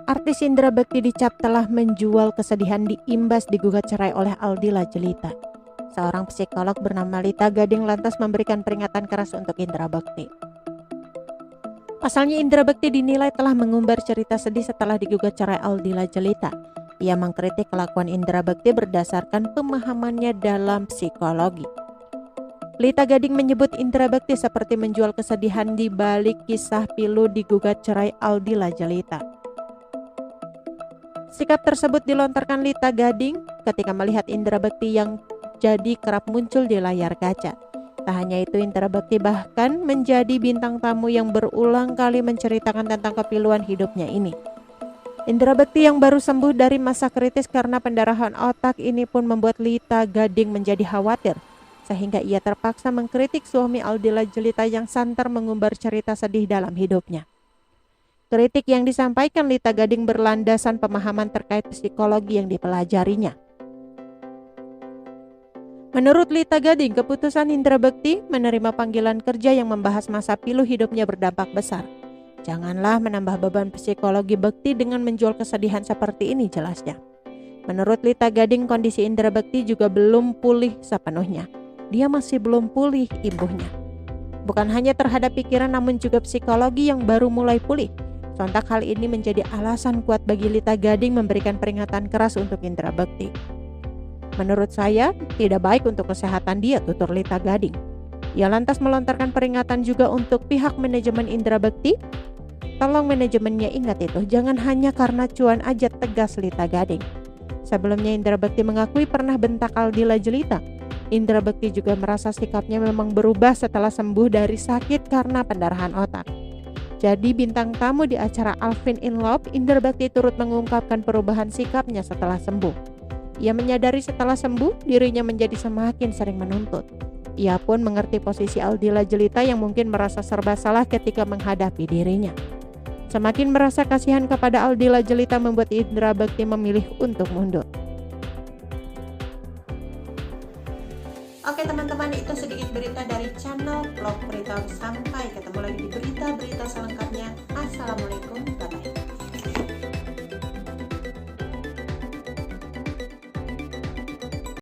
Artis Indra Bekti dicap telah menjual kesedihan diimbas digugat cerai oleh Aldila Jelita. Seorang psikolog bernama Lita Gading lantas memberikan peringatan keras untuk Indra Bekti. Pasalnya Indra Bekti dinilai telah mengumbar cerita sedih setelah digugat cerai Aldila Jelita. Ia mengkritik kelakuan Indra Bekti berdasarkan pemahamannya dalam psikologi. Lita Gading menyebut Indra Bekti seperti menjual kesedihan di balik kisah pilu digugat cerai Aldila Jelita. Sikap tersebut dilontarkan Lita Gading ketika melihat Indra Bekti yang jadi kerap muncul di layar kaca. Tak hanya itu, Indra Bekti bahkan menjadi bintang tamu yang berulang kali menceritakan tentang kepiluan hidupnya ini. Indra Bekti yang baru sembuh dari masa kritis karena pendarahan otak ini pun membuat Lita Gading menjadi khawatir, sehingga ia terpaksa mengkritik suami Aldila Jelita yang santer mengumbar cerita sedih dalam hidupnya. Kritik yang disampaikan Lita Gading berlandasan pemahaman terkait psikologi yang dipelajarinya. Menurut Lita Gading, keputusan Indra Bekti menerima panggilan kerja yang membahas masa pilu hidupnya berdampak besar. Janganlah menambah beban psikologi Bekti dengan menjual kesedihan seperti ini, jelasnya. Menurut Lita Gading, kondisi Indra Bekti juga belum pulih sepenuhnya. Dia masih belum pulih imbuhnya. Bukan hanya terhadap pikiran namun juga psikologi yang baru mulai pulih. Sontak hal ini menjadi alasan kuat bagi Lita Gading memberikan peringatan keras untuk Indra Bekti. Menurut saya, tidak baik untuk kesehatan dia, tutur Lita Gading. Ia lantas melontarkan peringatan juga untuk pihak manajemen Indra Bekti. Tolong manajemennya ingat itu, jangan hanya karena cuan aja, tegas Lita Gading. Sebelumnya Indra Bekti mengakui pernah bentak Aldila Jelita. Indra Bekti juga merasa sikapnya memang berubah setelah sembuh dari sakit karena pendarahan otak. Jadi bintang tamu di acara Alvin in Love, Indra Bekti turut mengungkapkan perubahan sikapnya setelah sembuh. Ia menyadari setelah sembuh, dirinya menjadi semakin sering menuntut. Ia pun mengerti posisi Aldila Jelita yang mungkin merasa serba salah ketika menghadapi dirinya. Semakin merasa kasihan kepada Aldila Jelita membuat Indra Bekti memilih untuk mundur. Oke teman-teman, itu sedikit berita dari channel Vlog Berita. Sampai ketemu lagi di berita-berita selengkapnya. Assalamualaikum, bye-bye.